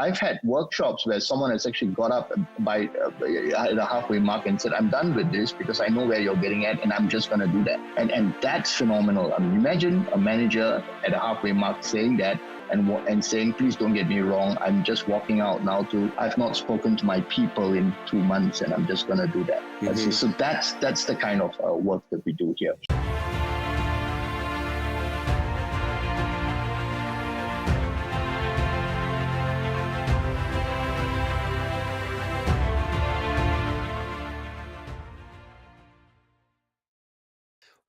I've had workshops where someone has actually got up by the halfway mark and said, I'm done with this because I know where you're getting at and I'm just going to do that. And that's phenomenal. I mean, imagine a manager at a halfway mark saying that and saying, please don't get me wrong, I'm just walking out now I've not spoken to my people in 2 months and I'm just going to do that. Mm-hmm. So that's the kind of work that we do here.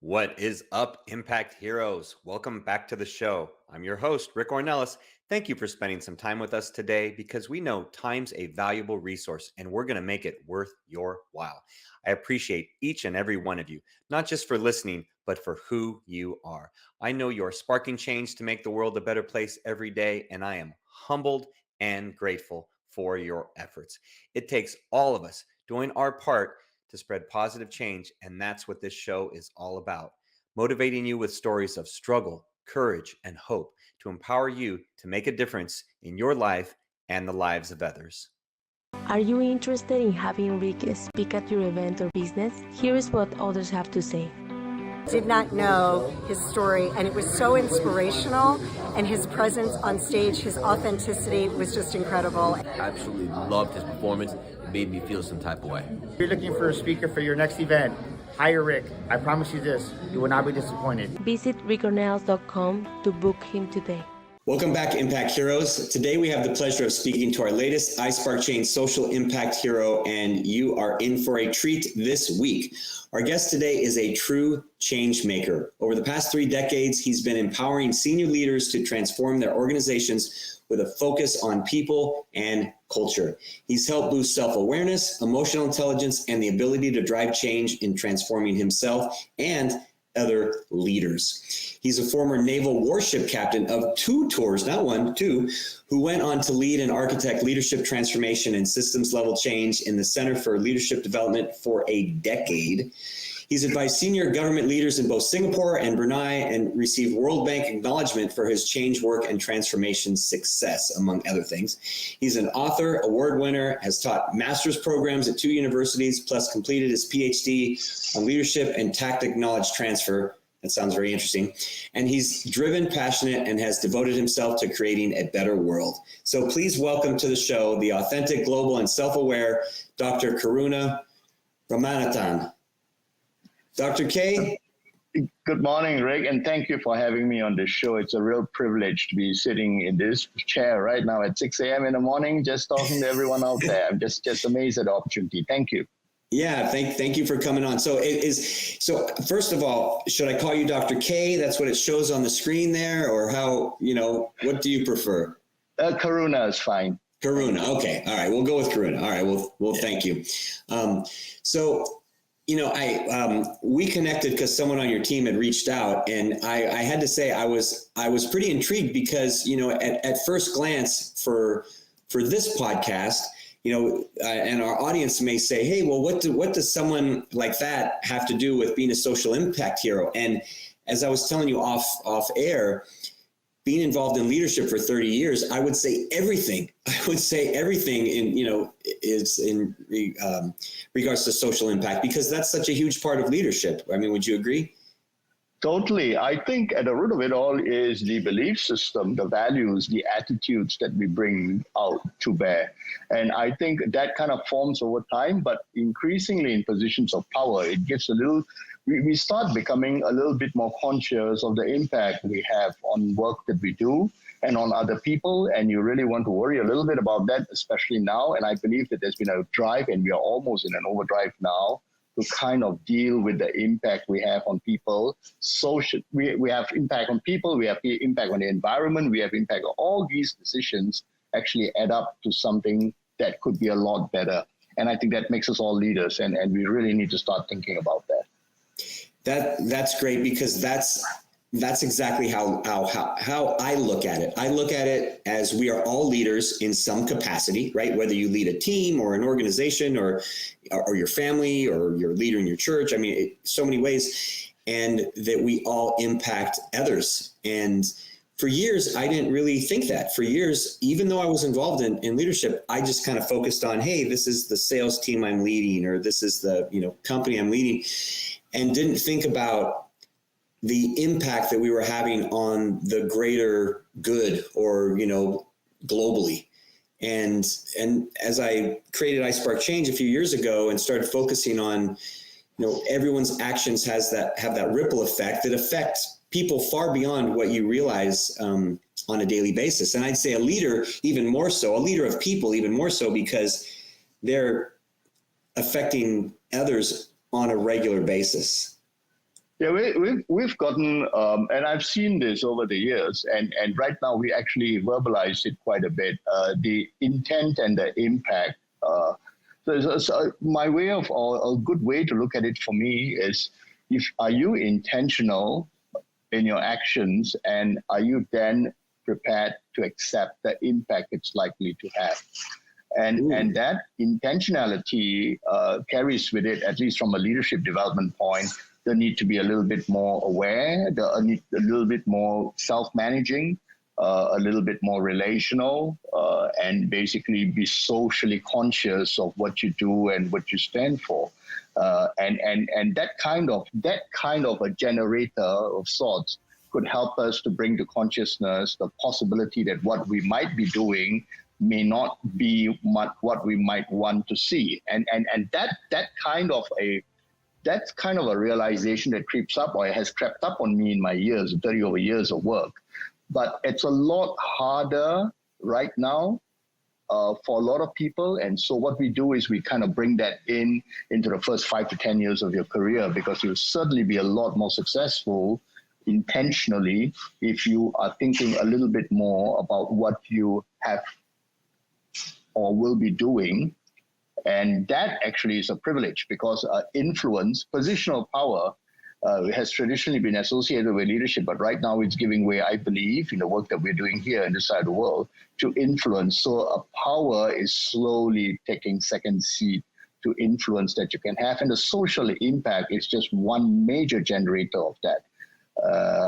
What is up, Impact Heroes? Welcome back to the show. I'm your host, Rick Ornelas. Thank you for spending some time with us today because we know time's a valuable resource and we're going to make it worth your while. I appreciate each and every one of you, not just for listening, but for who you are. I know you're sparking change to make the world a better place every day, and I am humbled and grateful for your efforts. It takes all of us doing our part to spread positive change, and that's what this show is all about. Motivating you with stories of struggle, courage, and hope to empower you to make a difference in your life and the lives of others. Are you interested in having Rick speak at your event or business? Here is what others have to say. Did not know his story, and it was so inspirational, and his presence on stage, his authenticity was just incredible. Absolutely loved his performance. It made me feel some type of way. If you're looking for a speaker for your next event, hire Rick. I promise you this, you will not be disappointed. Visit rickornelas.com to book him today. Welcome back, Impact Heroes. Today we have the pleasure of speaking to our latest iSpark Chain social impact hero, and you are in for a treat this week. Our guest today is a true change maker. Over the past 3 decades, he's been empowering senior leaders to transform their organizations with a focus on people and culture. He's helped boost self-awareness, emotional intelligence, and the ability to drive change in transforming himself and other leaders. He's a former naval warship captain of 2 tours, not 1, 2, who went on to lead and architect leadership transformation and systems level change in the Center for Leadership Development for a decade. He's advised senior government leaders in both Singapore and Bernay and received World Bank acknowledgement for his change work and transformation success, among other things. He's an author, award winner, has taught master's programs at 2 universities, plus completed his PhD on leadership and tactic knowledge transfer. That sounds very interesting. And he's driven, passionate, and has devoted himself to creating a better world. So please welcome to the show the authentic, global, and self-aware Dr. Karuna Ramanathan. Dr. K. Good morning, Rick, and thank you for having me on this show. It's a real privilege to be sitting in this chair right now at 6 a.m. in the morning, just talking to everyone out there. I'm just amazed at the opportunity. Thank you. Yeah, thank you for coming on. So first of all, should I call you Dr. K? That's what it shows on the screen there, or how, what do you prefer? Karuna is fine. Karuna. Okay. All right. We'll go with Karuna. All right. Well, thank you. We connected because someone on your team had reached out, and I had to say I was pretty intrigued because, at first glance for this podcast, and our audience may say, hey, well, what does someone like that have to do with being a social impact hero? And as I was telling you off air, being involved in leadership for 30 years, I would say everything. Is in regards to social impact, because that's such a huge part of leadership. I mean, would you agree? Totally. I think at the root of it all is the belief system, the values, the attitudes that we bring out to bear. And I think that kind of forms over time, but increasingly in positions of power, it gives we start becoming a little bit more conscious of the impact we have on work that we do and on other people. And you really want to worry a little bit about that, especially now. And I believe that there's been a drive, and we are almost in an overdrive now, to kind of deal with the impact we have on people. We have impact on people, we have impact on the environment, we have impact on all these decisions actually add up to something that could be a lot better. And I think that makes us all leaders, and we really need to start thinking about that. That's great, because that's exactly how I look at it. I look at it as we are all leaders in some capacity, right? Whether you lead a team or an organization or your family or you're a leader in your church. I mean, so many ways, and that we all impact others. And for years, I didn't really think that. For years, even though I was involved in leadership, I just kind of focused on, hey, this is the sales team I'm leading, or this is the company I'm leading, and didn't think about the impact that we were having on the greater good, or globally. And as I created iSpark Change a few years ago and started focusing on, everyone's actions have that ripple effect that affects people far beyond what you realize on a daily basis. And I'd say a leader even more so, a leader of people even more so, because they're affecting others on a regular basis. Yeah, we've gotten, and I've seen this over the years, and right now we actually verbalize it quite a bit, the intent and the impact. So my way of, or a good way to look at it for me is, are you intentional in your actions, and are you then prepared to accept the impact it's likely to have? And that intentionality carries with it, at least from a leadership development point, the need to be a little bit more aware, a little bit more self-managing, a little bit more relational, and basically be socially conscious of what you do and what you stand for. And that kind of a generator of sorts could help us to bring to consciousness the possibility that what we might be doing may not be what we might want to see. And that's kind of a realization that creeps up, or has crept up on me in my 30 over years of work. But it's a lot harder right now for a lot of people. And so what we do is we kind of bring that into the first 5 to 10 years of your career, because you'll certainly be a lot more successful intentionally if you are thinking a little bit more about what you have or will be doing. And that actually is a privilege, because influence, positional power, has traditionally been associated with leadership, but right now it's giving way, I believe, in the work that we're doing here in this side of the world, to influence. So a power is slowly taking second seat to influence that you can have. And the social impact is just one major generator of that.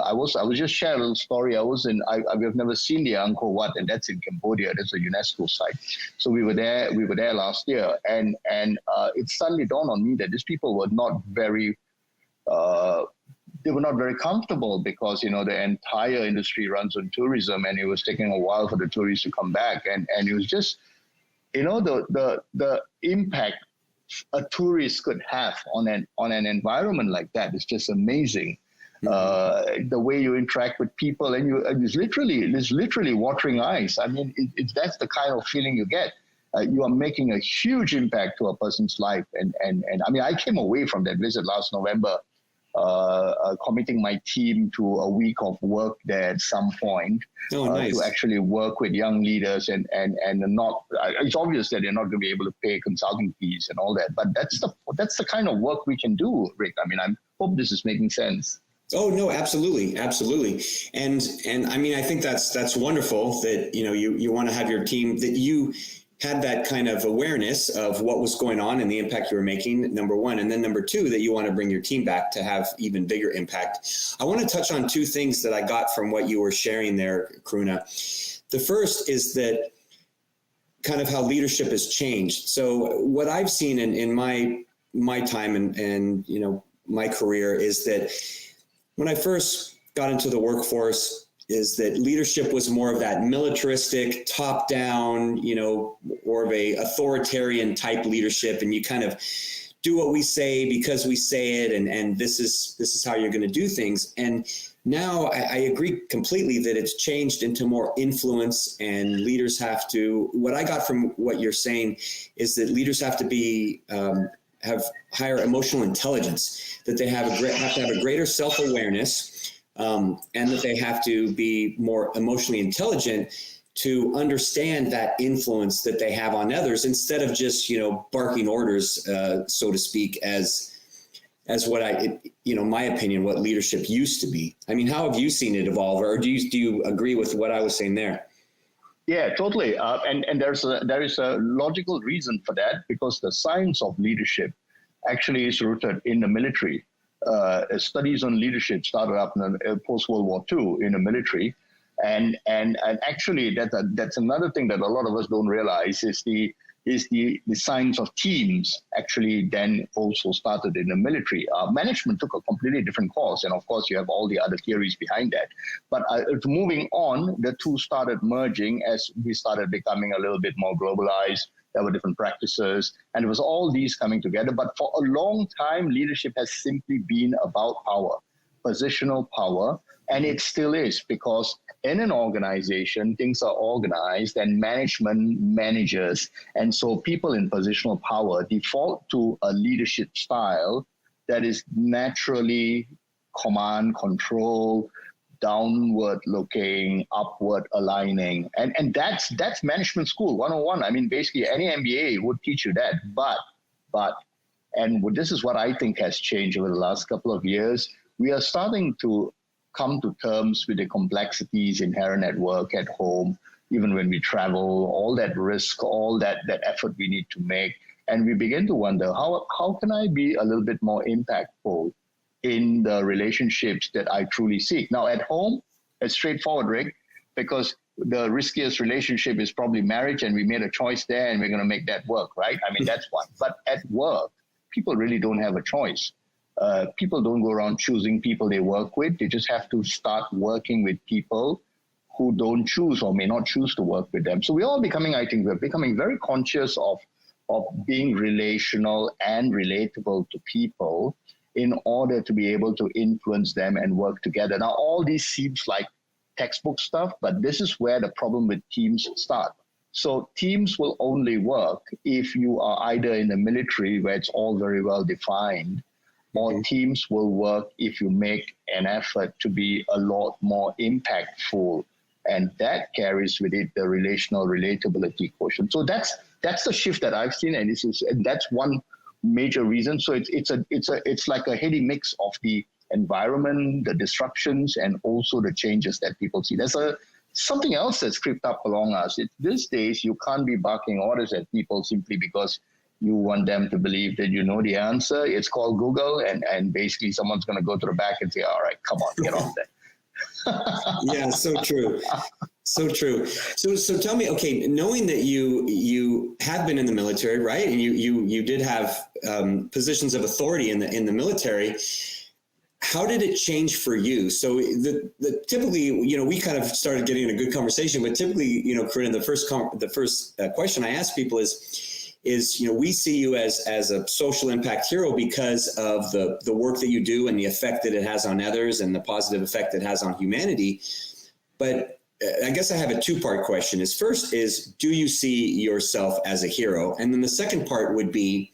I was just sharing a little story. I've never seen the Angkor Wat, and that's in Cambodia. That's a UNESCO site. So we were there last year, and it suddenly dawned on me that these people were not very comfortable, because the entire industry runs on tourism, and it was taking a while for the tourists to come back, and it was just the impact a tourist could have on an environment like that is just amazing. The way you interact with people, and it's literally watering eyes. I mean, that's the kind of feeling you get. You are making a huge impact to a person's life, and I mean, I came away from that visit last November, committing my team to a week of work there at some point. Nice. To actually work with young leaders, and not. It's obvious that they're not going to be able to pay consulting fees and all that, but that's the kind of work we can do, Rick. I mean, I hope this is making sense. Oh no, absolutely. And I mean, I think that's wonderful that, you want to have your team, that you had that kind of awareness of what was going on and the impact you were making, number one. And then number two, that you want to bring your team back to have even bigger impact. I want to touch on two things that I got from what you were sharing there, Karuna. The first is that kind of how leadership has changed. So what I've seen in my time and my career is that when I first got into the workforce, is that leadership was more of that militaristic, top-down, or of a authoritarian type leadership, and you kind of do what we say because we say it, and this is how you're going to do things. And now I agree completely that it's changed into more influence, and leaders have to. What I got from what you're saying is that leaders have to be have higher emotional intelligence, that they have to have a greater self-awareness, and that they have to be more emotionally intelligent to understand that influence that they have on others, instead of just, barking orders, so to speak, as what my opinion, what leadership used to be. I mean, how have you seen it evolve, or do you agree with what I was saying there? Yeah, totally. And there is a logical reason for that, because the science of leadership actually is rooted in the military. Studies on leadership started up in post-World War II in the military. And actually that's another thing that a lot of us don't realize is the science of teams actually then also started in the military. Management took a completely different course, and of course you have all the other theories behind that. But moving on, the two started merging as we started becoming a little bit more globalized. There were different practices, and it was all these coming together. But for a long time, leadership has simply been about power, positional power, and it still is, because in an organization, things are organized and management manages. And so people in positional power default to a leadership style that is naturally command, control, downward looking, upward aligning. And that's management school 101. I mean, basically any MBA would teach you that. But this is what I think has changed over the last couple of years. We are starting to come to terms with the complexities inherent at work, at home, even when we travel, all that risk, all that effort we need to make. And we begin to wonder, how can I be a little bit more impactful in the relationships that I truly seek? Now, at home, it's straightforward, Rick, because the riskiest relationship is probably marriage, and we made a choice there, and we're going to make that work, right? I mean, that's one. But at work, people really don't have a choice. People don't go around choosing people they work with. They just have to start working with people who don't choose or may not choose to work with them. So we're becoming very conscious of being relational and relatable to people in order to be able to influence them and work together. Now, all this seems like textbook stuff, but this is where the problem with teams start. So teams will only work if you are either in the military, where it's all very well defined, or teams will work if you make an effort to be a lot more impactful. And that carries with it the relational relatability quotient. So that's the shift that I've seen, and that's one major reason. So it's like a heady mix of the environment, the disruptions, and also the changes that people see. There's something else that's crept up along us. These days, you can't be barking orders at people simply because you want them to believe that you know the answer. It's called Google, and basically someone's going to go to the back and say, all right, come on, get on there. Yeah, so true. So true. So tell me, okay, knowing that you have been in the military, right? And you did have positions of authority in the military. How did it change for you? So typically, we kind of started getting in a good conversation, but typically, Karuna, the first question I ask people is we see you as a social impact hero because of the work that you do and the effect that it has on others and the positive effect it has on humanity. But I guess I have a two-part question. First is, do you see yourself as a hero? And then the second part would be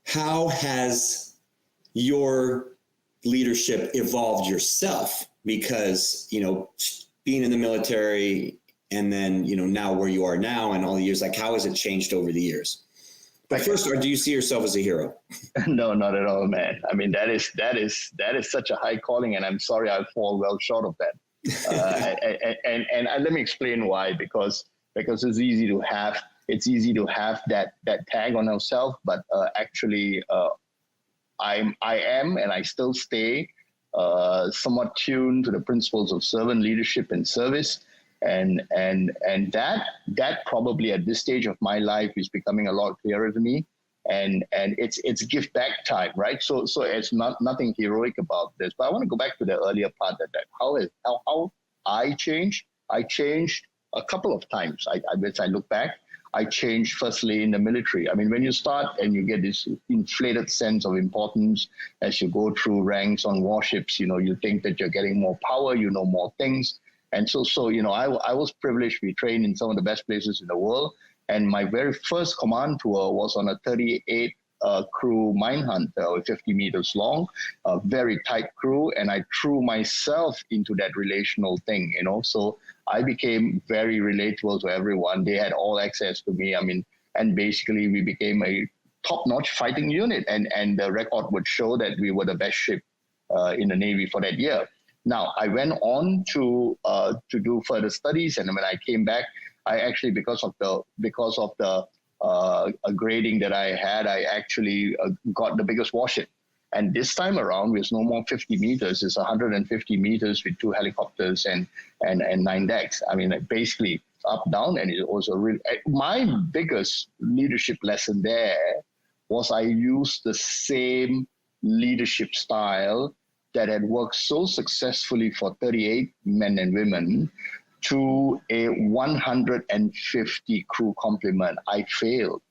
how has your leadership evolved yourself? Because, being in the military and then, now where you are now and all the years, like how has it changed over the years? But first, do you see yourself as a hero? No, not at all, man. I mean, that is such a high calling, and I'm sorry I fall well short of that. And let me explain why. Because it's easy to have that tag on ourselves, but actually, I am, and I still stay somewhat tuned to the principles of servant leadership and service. And that probably at this stage of my life is becoming a lot clearer to me, and it's give back time, right? So it's nothing heroic about this. But I want to go back to the earlier part that how I changed. I changed a couple of times. As I look back, I changed firstly in the military. I mean, when you start and you get this inflated sense of importance as you go through ranks on warships, you think that you're getting more power, more things. And so I was privileged to be trained in some of the best places in the world. And my very first command tour was on a 38 crew mine hunter, 50 meters long, a very tight crew. And I threw myself into that relational thing, So I became very relatable to everyone. They had all access to me. I mean, and basically we became a top-notch fighting unit. And the record would show that we were the best ship in the Navy for that year. Now, I went on to do further studies, and when I came back, I actually, because of the grading that I had, I actually got the biggest warship. And this time around, it's no more 50 meters. It's 150 meters with 2 helicopters and 9 decks. I mean, basically up, down. And it was my biggest leadership lesson there was I used the same leadership style that had worked so successfully for 38 men and women to a 150 crew complement. I failed.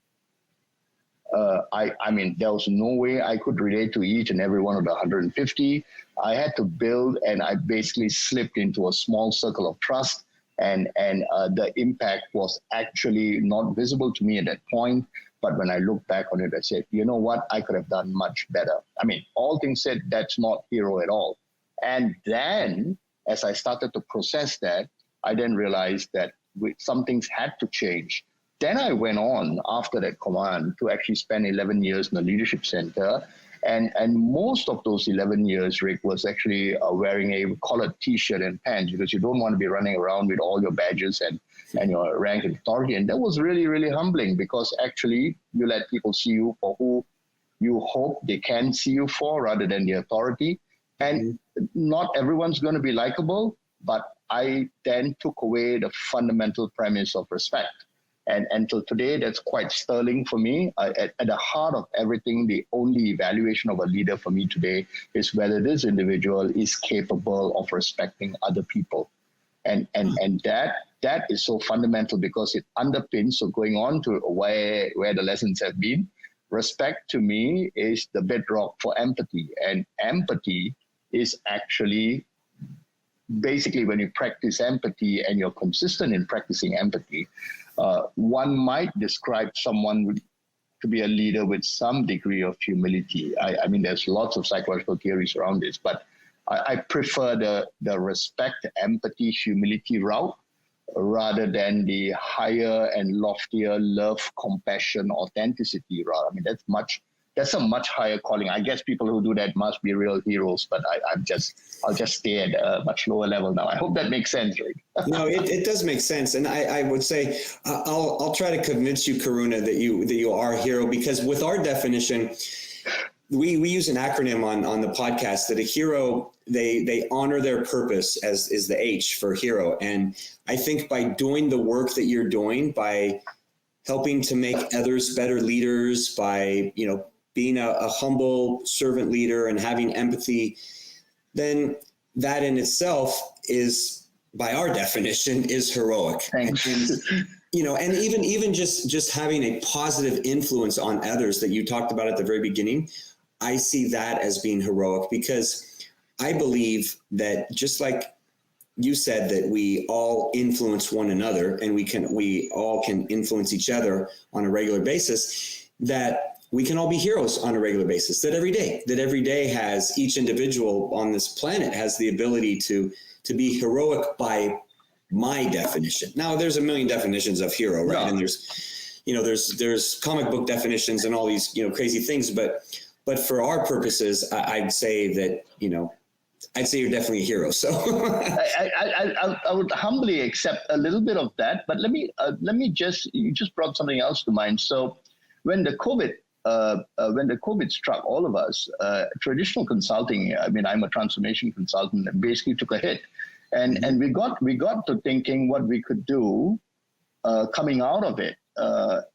I mean, there was no way I could relate to each and every one of the 150. I had to build, and I basically slipped into a small circle of trust, and the impact was actually not visible to me at that point. But when I look back on it, I said, you know what? I could have done much better. I mean, all things said, that's not hero at all. And then, as I started to process that, I then realized that some things had to change. Then I went on after that command to actually spend 11 years in the leadership center. And most of those 11 years, Rick, was actually wearing a collared T-shirt and pants, because you don't want to be running around with all your badges and your rank and authority. And that was really, really humbling, because actually you let people see you for who you hope they can see you for, rather than the authority. And not everyone's going to be likable, but I then took away the fundamental premise of respect. And until today, that's quite sterling for me. At the heart of everything, the only evaluation of a leader for me today is whether this individual is capable of respecting other people. And that is so fundamental, because it underpins, so going on to where the lessons have been, respect to me is the bedrock for empathy. And empathy is actually basically when you practice empathy and you're consistent in practicing empathy, one might describe someone to be a leader with some degree of humility. I mean, there's lots of psychological theories around this, but I prefer the respect, empathy, humility route rather than the higher and loftier love, compassion, authenticity route. I mean, that's a much higher calling. I guess people who do that must be real heroes, but I'll just stay at a much lower level now. I hope that makes sense, right? No, it does make sense. And I would say, I'll try to convince you, Karuna, that you are a hero, because with our definition, we use an acronym on the podcast that a hero, they honor their purpose, as is the H for hero. And I think by doing the work that you're doing, by helping to make others better leaders, by, being a humble servant leader and having empathy, then that in itself is, by our definition, is heroic. Thanks. And even just having a positive influence on others that you talked about at the very beginning, I see that as being heroic, because I believe that, just like you said, that we all influence one another, and we all can influence each other on a regular basis, that we can all be heroes on a regular basis, that every day has, each individual on this planet has the ability to be heroic by my definition. Now, there's a million definitions of hero, right? Yeah. And there's comic book definitions and all these, crazy things, but for our purposes, I'd say that, I'd say you're definitely a hero. So I would humbly accept a little bit of that, but let me you just brought something else to mind. So when the COVID struck all of us, traditional consulting, I mean, I'm a transformation consultant, basically took a hit. And we got to thinking what we could do coming out of it.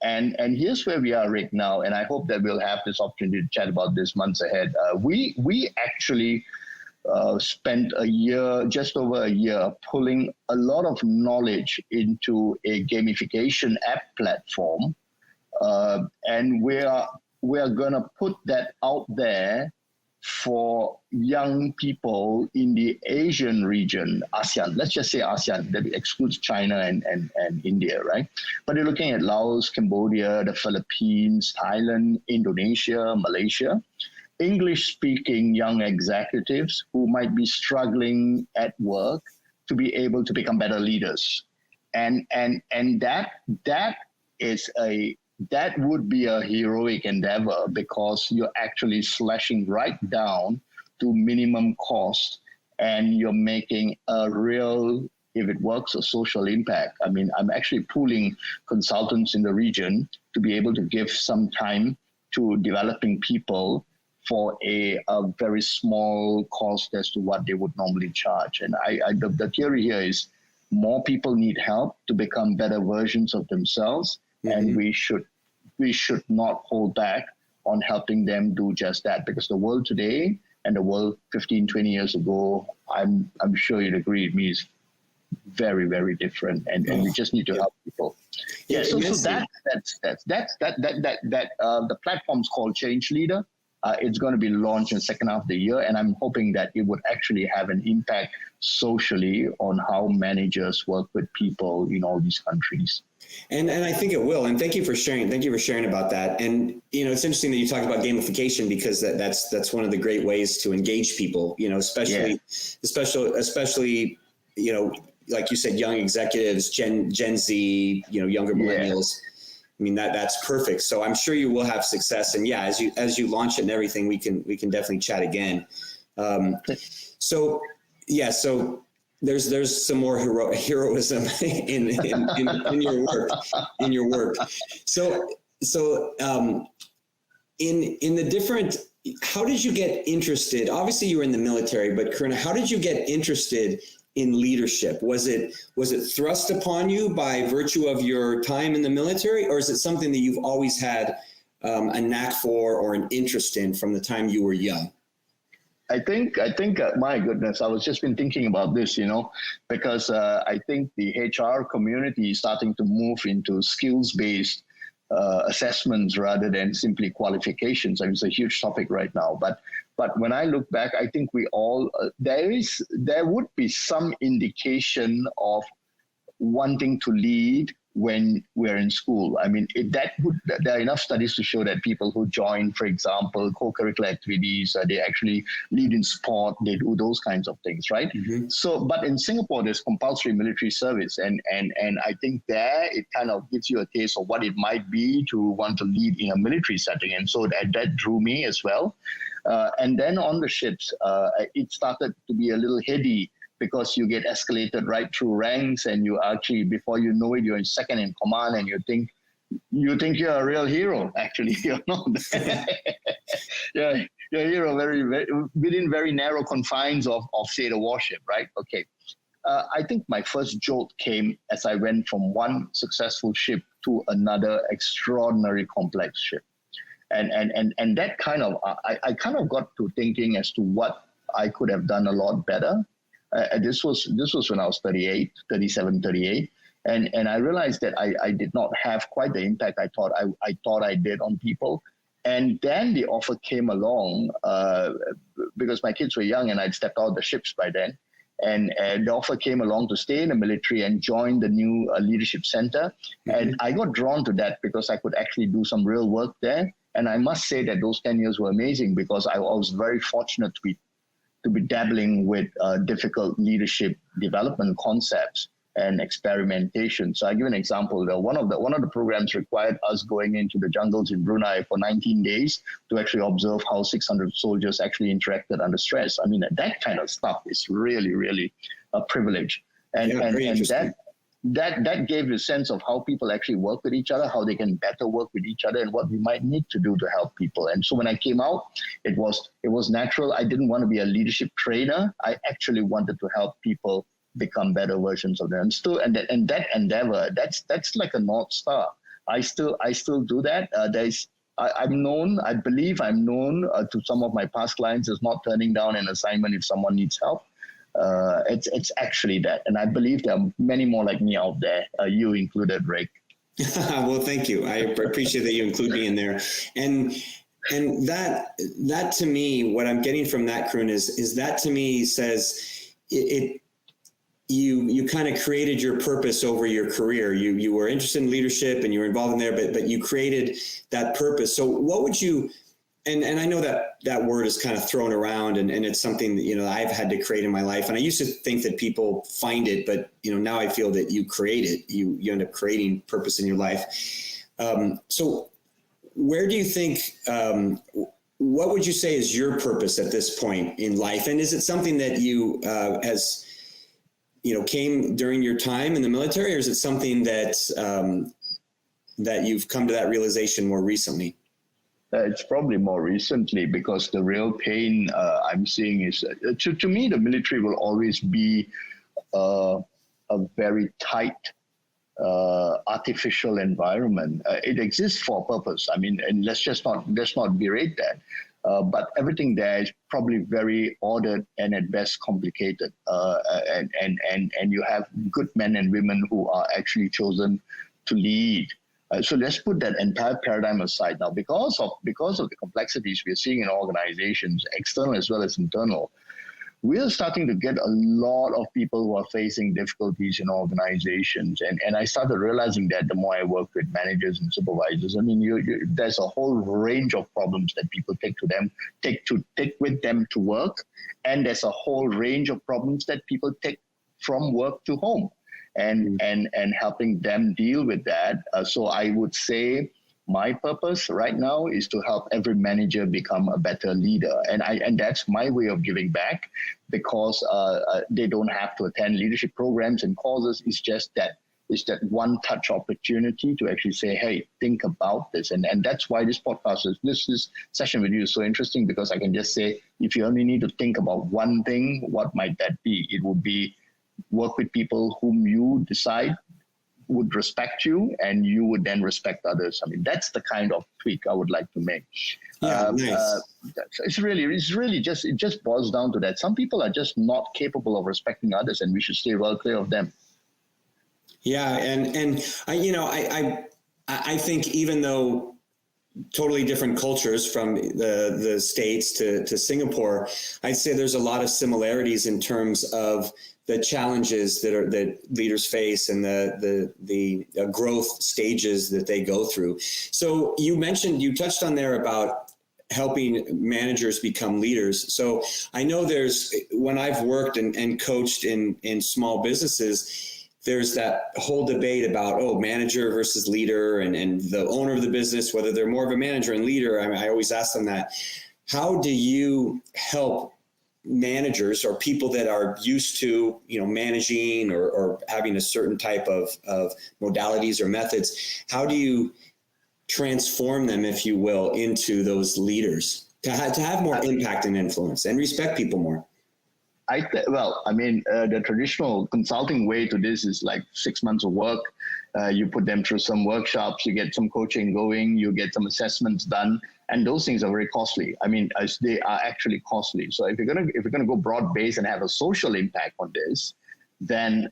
And here's where we are right now. And I hope that we'll have this opportunity to chat about this months ahead. We actually spent just over a year, pulling a lot of knowledge into a gamification app platform. And we're going to put that out there for young people in the Asian region, ASEAN. Let's just say ASEAN, that excludes China and India, right? But you're looking at Laos, Cambodia, the Philippines, Thailand, Indonesia, Malaysia. English-speaking young executives who might be struggling at work to be able to become better leaders. And that would be a heroic endeavor, because you're actually slashing right down to minimum cost, and you're making a real, if it works, a social impact. I mean, I'm actually pooling consultants in the region to be able to give some time to developing people for a very small cost as to what they would normally charge. And the theory here is more people need help to become better versions of themselves, and we should not hold back on helping them do just that, because the world today and the world 15, 20 years ago, I'm sure you'd agree with me, is very, very different, and we just need to help people. Yeah, so the platform's called Change Leader. It's going to be launched in the second half of the year, and I'm hoping that it would actually have an impact socially on how managers work with people in all these countries. And I think it will. And thank you for sharing. Thank you for sharing about that. And it's interesting that you talk about gamification, because that's one of the great ways to engage people. Especially like you said, young executives, Gen Z, younger millennials. I mean, that's perfect. So I'm sure you will have success. And yeah, as you launch it and everything, we can definitely chat again. So there's some more heroism in your work. So in the different, how did you get interested? Obviously you were in the military, but Karuna, how did you get interested in leadership? Was it thrust upon you by virtue of your time in the military, or is it something that you've always had a knack for or an interest in from the time you were young? I think my goodness, I was just been thinking about this, because I think the HR community is starting to move into skills-based assessments rather than simply qualifications. I mean, it's a huge topic right now, but when I look back, I think we all there would be some indication of wanting to lead when we're in school. I mean, there are enough studies to show that people who join, for example, co-curricular activities, they actually lead in sport, they do those kinds of things, right? So, but in Singapore, there's compulsory military service, and I think there it kind of gives you a taste of what it might be to want to lead in a military setting, and so that drew me as well. And then on the ships, it started to be a little heady, because you get escalated right through ranks, and you actually, before you know it, you're in second in command, and you think you're a real hero. Actually, you're not. You're a hero within very narrow confines of say the warship, right? Okay. I think my first jolt came as I went from one successful ship to another extraordinary complex ship, and that kind of I kind of got to thinking as to what I could have done a lot better. This was when I was 37, 38. And I realized that I did not have quite the impact I thought I did on people. And then the offer came along, because my kids were young and I'd stepped out of the ships by then. And the offer came along to stay in the military and join the new leadership center. And I got drawn to that because I could actually do some real work there. And I must say that those 10 years were amazing, because I was very fortunate to be dabbling with difficult leadership development concepts and experimentation. So I give an example. One of the programs required us going into the jungles in Brunei for 19 days to actually observe how 600 soldiers actually interacted under stress. I mean, that kind of stuff is really, really a privilege. And that gave you a sense of how people actually work with each other, how they can better work with each other, and what we might need to do to help people. And so when I came out, it was natural. I didn't want to be a leadership trainer. I actually wanted to help people become better versions of them. And that endeavor, that's like a North Star. I still do that. I believe I'm known to some of my past clients as not turning down an assignment if someone needs help. It's actually that. And I believe there are many more like me out there, you included, Rick. Well, thank you. I appreciate that you include me in there. And that to me, what I'm getting from that, Karuna, is that to me says you kind of created your purpose over your career. You were interested in leadership and you were involved in there, but you created that purpose. So what would you, and I know that word is kind of thrown around and it's something that, I've had to create in my life. And I used to think that people find it, but, now I feel that you create it. You end up creating purpose in your life. So where do you think, what would you say is your purpose at this point in life? And is it something that you came during your time in the military, or is it something that you've come to that realization more recently? It's probably more recently, because the real pain I'm seeing is, to me, the military will always be a very tight, artificial environment. It exists for a purpose. I mean, and let's not berate that. But everything there is probably very ordered and at best complicated. And you have good men and women who are actually chosen to lead. So let's put that entire paradigm aside now. Because of the complexities we're seeing in organizations, external as well as internal, we're starting to get a lot of people who are facing difficulties in organizations. And I started realizing that the more I work with managers and supervisors. I mean, there's a whole range of problems that people take with them to work. And there's a whole range of problems that people take from work to home. And helping them deal with that. So I would say my purpose right now is to help every manager become a better leader. And that's my way of giving back, because they don't have to attend leadership programs and courses. It's just that one touch opportunity to actually say, hey, think about this. And that's why this podcast this session with you is so interesting, because I can just say, if you only need to think about one thing, what might that be? It would be work with people whom you decide would respect you, and you would then respect others. I mean, that's the kind of tweak I would like to make. Yeah, nice. It just boils down to that. Some people are just not capable of respecting others, and we should stay well clear of them. Yeah, and I think, even though totally different cultures from the States to Singapore, I'd say there's a lot of similarities in terms of the challenges that leaders face and the growth stages that they go through. So you touched on there about helping managers become leaders. So I know when I've worked and coached in small businesses, there's that whole debate about, manager versus leader, and the owner of the business, whether they're more of a manager and leader. I always ask them that. How do you help managers or people that are used to, managing or having a certain type of modalities or methods? How do you transform them, if you will, into those leaders to have more impact and influence and respect people more? The traditional consulting way to this is like 6 months of work. You put them through some workshops, you get some coaching going, you get some assessments done, and those things are very costly. I mean, they are actually costly. So if you're gonna go broad based and have a social impact on this, then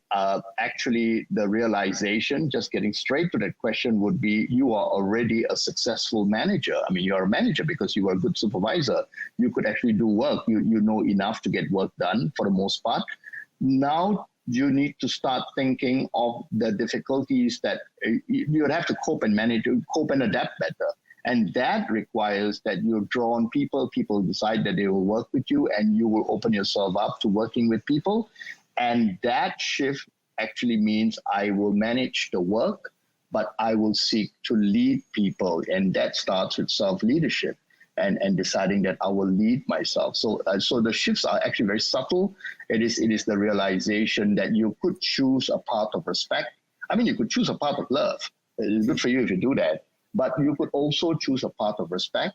actually the realization, just getting straight to that question, would be you are already a successful manager. I mean, you're a manager because you are a good supervisor. You could actually do work. You know enough to get work done for the most part. Now you need to start thinking of the difficulties that you would have to cope and adapt better. And that requires that you draw on people decide that they will work with you, and you will open yourself up to working with people. And that shift actually means I will manage the work, but I will seek to lead people. And that starts with self-leadership and deciding that I will lead myself. So the shifts are actually very subtle. It is the realization that you could choose a path of respect. I mean, you could choose a path of love. It's good for you if you do that. But you could also choose a path of respect,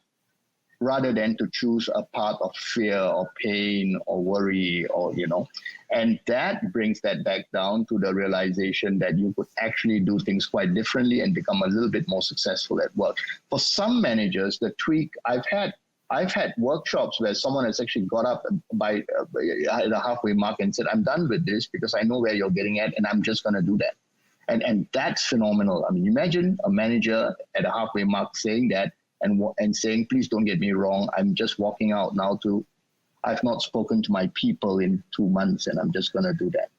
rather than to choose a path of fear or pain or worry and that brings that back down to the realization that you could actually do things quite differently and become a little bit more successful at work. For some managers, the tweak, I've had workshops where someone has actually got up by the halfway mark and said, I'm done with this because I know where you're getting at and I'm just going to do that. And that's phenomenal. I mean, imagine a manager at a halfway mark saying that, and saying, please don't get me wrong, I'm just walking out now I've not spoken to my people in 2 months and I'm just going to do that.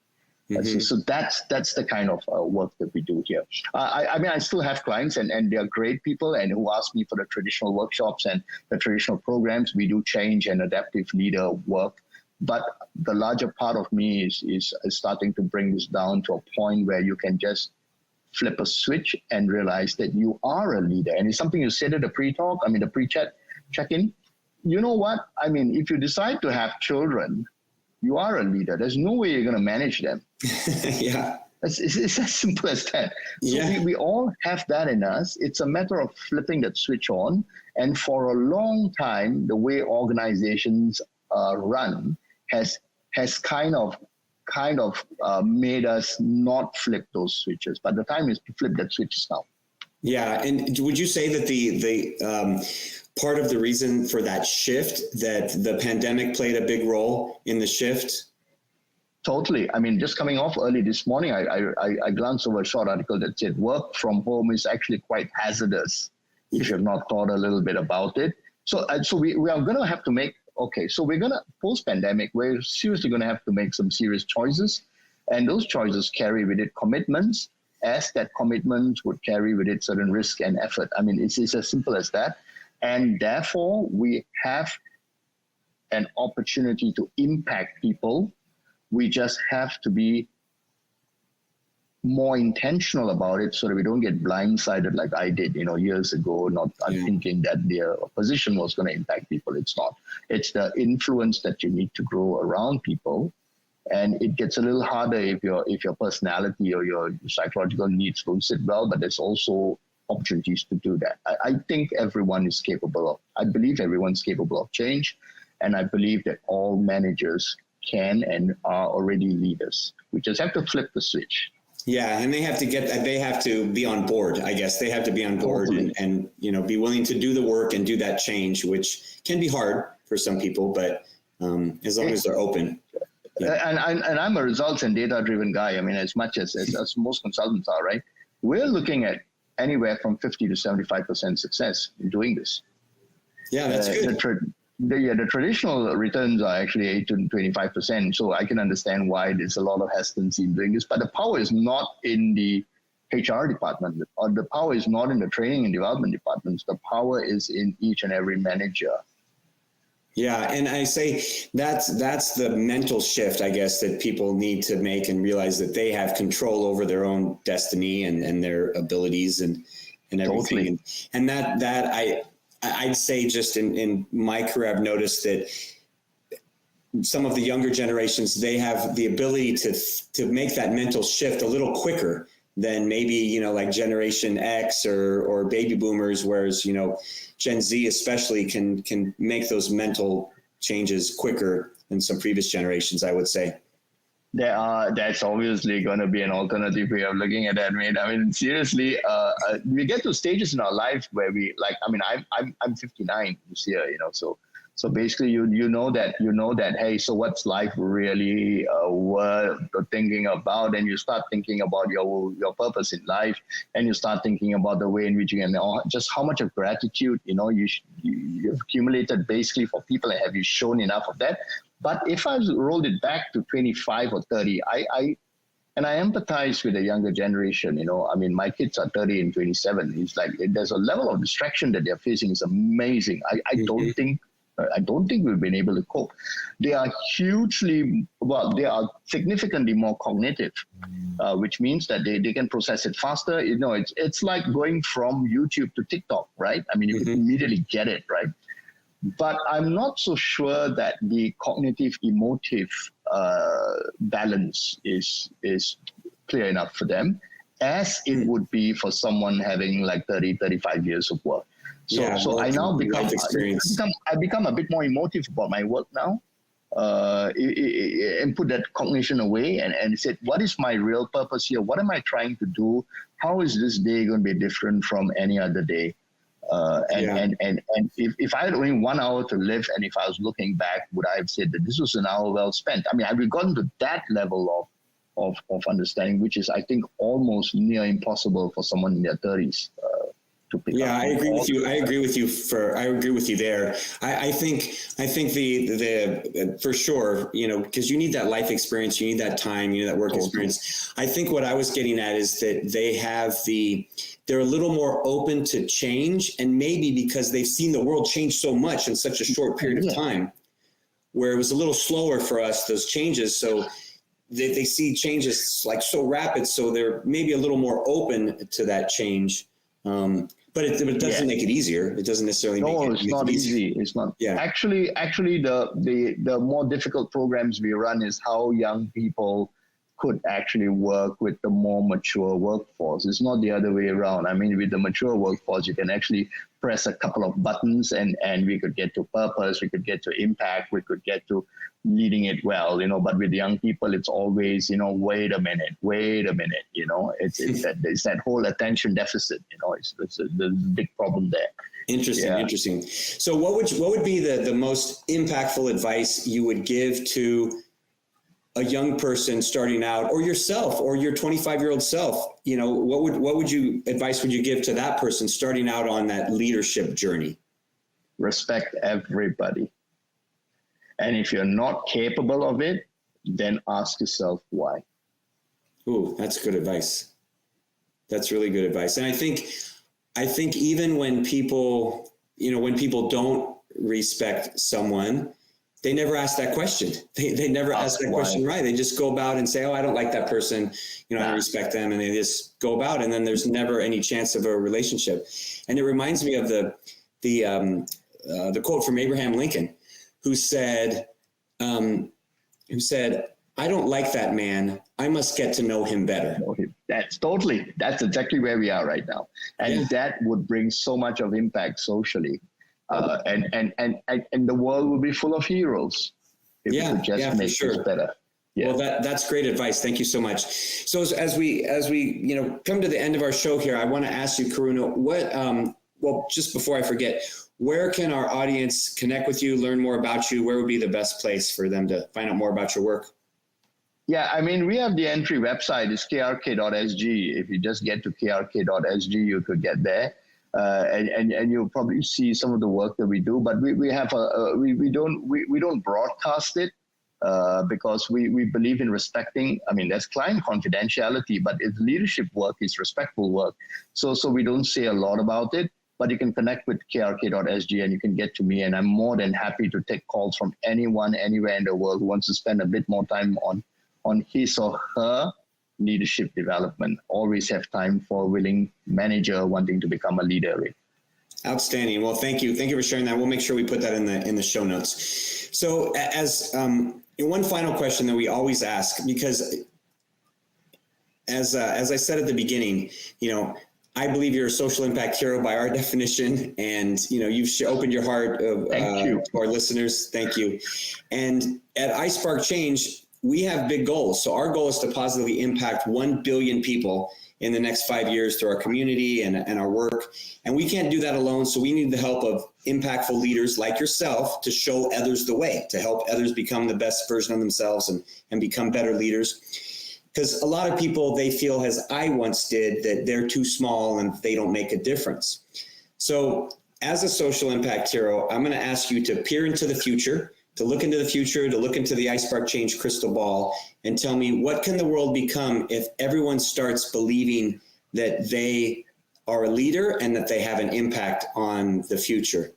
Mm-hmm. So that's the kind of work that we do here. I still have clients and they're great people and who ask me for the traditional workshops and the traditional programs. We do change and adaptive leader work. But the larger part of me is starting to bring this down to a point where you can just flip a switch and realize that you are a leader. And it's something you said at the pre-talk, the pre-chat check-in. You know what? I mean, if you decide to have children, you are a leader. There's no way you're going to manage them. Yeah. It's as simple as that. So Yeah. we all have that in us. It's a matter of flipping that switch on. And for a long time, the way organizations run has kind of made us not flip those switches. But the time is to flip that switches now. Yeah, and would you say that the part of the reason for that shift, that the pandemic played a big role in the shift? Totally. I mean, just coming off early this morning, I glanced over a short article that said work from home is actually quite hazardous if you've not thought a little bit about it. So we are going to have to make, so we're going to, post-pandemic, we're seriously going to have to make some serious choices. And those choices carry with it commitments, as that commitment would carry with it certain risk and effort. I mean, it's as simple as that. And therefore, we have an opportunity to impact people. We just have to be more intentional about it so that we don't get blindsided like I did, years ago, not thinking that their position was going to impact people. It's not. It's the influence that you need to grow around people. And it gets a little harder if your personality or your psychological needs don't sit well, but there's also opportunities to do that. I think everyone is I believe everyone's capable of change. And I believe that all managers can and are already leaders. We just have to flip the switch. Yeah, and they have to be on board, I guess. They have to be on board and be willing to do the work and do that change, which can be hard for some people, but as long as they're open. Yeah. And I'm a results and data-driven guy. I mean, as much as most consultants are, right? We're looking at anywhere from 50 to 75% success in doing this. Yeah, that's good. The traditional returns are actually 8 to 25%. So I can understand why there's a lot of hesitancy in doing this. But the power is not in the HR department, or the power is not in the training and development departments. The power is in each and every manager. Yeah, and I say that's the mental shift, I guess, that people need to make and realize that they have control over their own destiny and their abilities and everything. Totally. And that I'd say just in my career, I've noticed that some of the younger generations, they have the ability to make that mental shift a little quicker than maybe, like Generation X or baby boomers, whereas, Gen Z especially can make those mental changes quicker than some previous generations, I would say. That's obviously going to be an alternative way of looking at that, mate. I mean, seriously, we get to stages in our life where I'm 59 this year, so basically you know that, hey, so what's life really worth thinking about? And you start thinking about your purpose in life, and you start thinking about the way in which you can, just how much of gratitude, you've accumulated basically for people, and have you shown enough of that? But if I rolled it back to 25 or 30, I empathize with the younger generation. I mean, my kids are 30 and 27. It's like there's a level of distraction that they're facing is amazing. I don't think we've been able to cope. They are they are significantly more cognitive, which means that they can process it faster. It's like going from YouTube to TikTok, right? I mean, you can immediately get it, right? But I'm not so sure that the cognitive emotive balance is clear enough for them, as it would be for someone having like 30, 35 years of work. So I now become a bit more emotive about my work now, and put that cognition away and said, what is my real purpose here? What am I trying to do? How is this day going to be different from any other day? And if I had only 1 hour to live, and if I was looking back, would I have said that this was an hour well spent? I mean, have we gotten to that level of understanding, which is, I think, almost near impossible for someone in their 30s to pick up. I agree with you. I agree with you there. I think the for sure, because you need that life experience, you need that time, you need that work experience. I think what I was getting at is that they're a little more open to change, and maybe because they've seen the world change so much in such a short period of time, where it was a little slower for us, those changes. So they see changes like so rapid. So they're maybe a little more open to that change. But it doesn't make it easier. It doesn't necessarily make it easier. No, it's not easy. It's not. Yeah. Actually, the more difficult programs we run is how young people could actually work with the more mature workforce. It's not the other way around. I mean, with the mature workforce, you can actually press a couple of buttons and we could get to purpose, we could get to impact, we could get to leading it well, but with young people, it's always, wait a minute, it's that whole attention deficit, it's a big problem there. Interesting. So what would be the most impactful advice you would give to a young person starting out, or yourself, or your 25-year-old self? What advice would you give to that person starting out on that leadership journey? Respect everybody. And if you're not capable of it, then ask yourself why. Ooh, that's good advice. That's really good advice. And I think even when people don't respect someone, they never ask that question. They never ask that question right. They just go about and say, oh, I don't like that person. I don't respect them. And they just go about, and then there's never any chance of a relationship. And it reminds me of the quote from Abraham Lincoln, who said, I don't like that man. I must get to know him better. That's exactly where we are right now. And that would bring so much of impact socially. And the world will be full of heroes if we could just make this better. Yeah. Well, that's great advice. Thank you so much. So as we come to the end of our show here, I want to ask you, Karuna, just before I forget, where can our audience connect with you, learn more about you? Where would be the best place for them to find out more about your work? Yeah, I mean, we have the entry website. It's krk.sg. If you just get to krk.sg, you could get there. And you'll probably see some of the work that we do, but we don't broadcast it because we believe in respecting. I mean, there's client confidentiality, but it's leadership work, it's respectful work. So we don't say a lot about it, but you can connect with krk.sg and you can get to me, and I'm more than happy to take calls from anyone anywhere in the world who wants to spend a bit more time on his or her leadership development. Always have time for a willing manager wanting to become a leader. Outstanding. Well, thank you for sharing that. We'll make sure we put that in the show notes. So as one final question that we always ask, because as I said at the beginning, I believe you're a social impact hero by our definition, and you've opened your heart to our listeners. Thank you. And at iSpark Change, we have big goals. So our goal is to positively impact 1 billion people in the next 5 years through our community and our work. And we can't do that alone. So we need the help of impactful leaders like yourself to show others the way, to help others become the best version of themselves and become better leaders. Because a lot of people, they feel, as I once did, that they're too small and they don't make a difference. So as a social impact hero, I'm going to ask you to peer into the future, to look into the future, to look into the iSpark Change crystal ball, and tell me, what can the world become if everyone starts believing that they are a leader and that they have an impact on the future?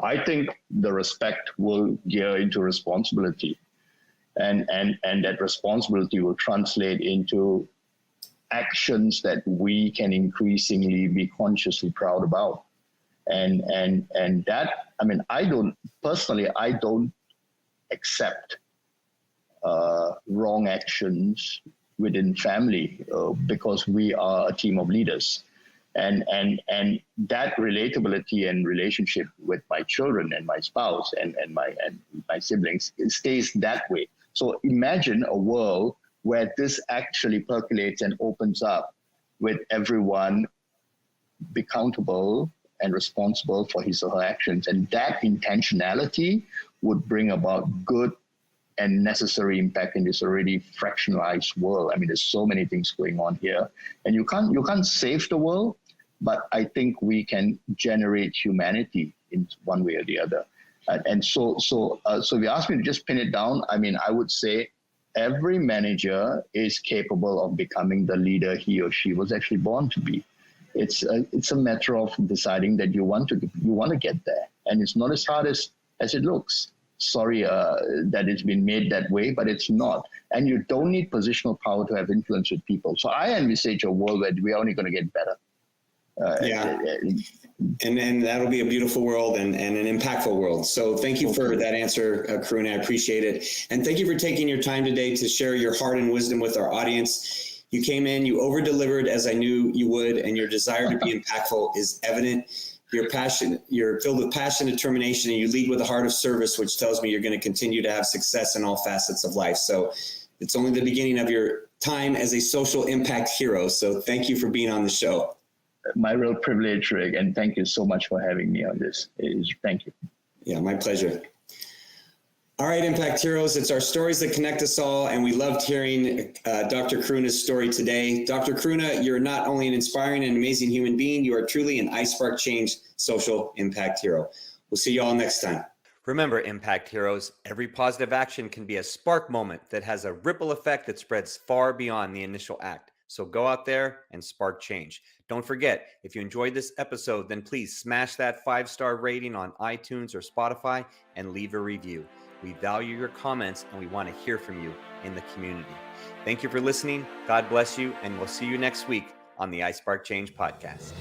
I think the respect will gear into responsibility, and that responsibility will translate into actions that we can increasingly be consciously proud about. And that, I mean, I don't accept wrong actions within family because we are a team of leaders. And that relatability and relationship with my children and my spouse and my siblings, it stays that way. So imagine a world where this actually percolates and opens up with everyone be accountable and responsible for his or her actions. And that intentionality would bring about good and necessary impact in this already fractionalized world. I mean, there's so many things going on here, and you can't save the world, but I think we can generate humanity in one way or the other. So if you ask me to just pin it down, I mean, I would say every manager is capable of becoming the leader he or she was actually born to be. It's a matter of deciding that you want to get there, and it's not as hard as it looks. Sorry that it's been made that way, but it's not. And you don't need positional power to have influence with people. So I envisage a world where we're only going to get better. And that'll be a beautiful world and an impactful world. So thank you for that answer, Karuna. I appreciate it. And thank you for taking your time today to share your heart and wisdom with our audience. You came in, you over-delivered as I knew you would, and your desire to be impactful is evident. You're filled with passion, determination, and you lead with a heart of service, which tells me you're going to continue to have success in all facets of life. So it's only the beginning of your time as a social impact hero. So thank you for being on the show. My real privilege, Rick, and thank you so much for having me on this. Thank you. Yeah, my pleasure. All right, Impact Heroes, it's our stories that connect us all, and we loved hearing Dr. Karuna's story today. Dr. Karuna, you're not only an inspiring and amazing human being, you are truly an iSpark Change social impact hero. We'll see you all next time. Remember, Impact Heroes, every positive action can be a spark moment that has a ripple effect that spreads far beyond the initial act. So go out there and spark change. Don't forget, if you enjoyed this episode, then please smash that 5-star rating on iTunes or Spotify and leave a review. We value your comments and we want to hear from you in the community. Thank you for listening. God bless you, and we'll see you next week on the iSpark Change podcast.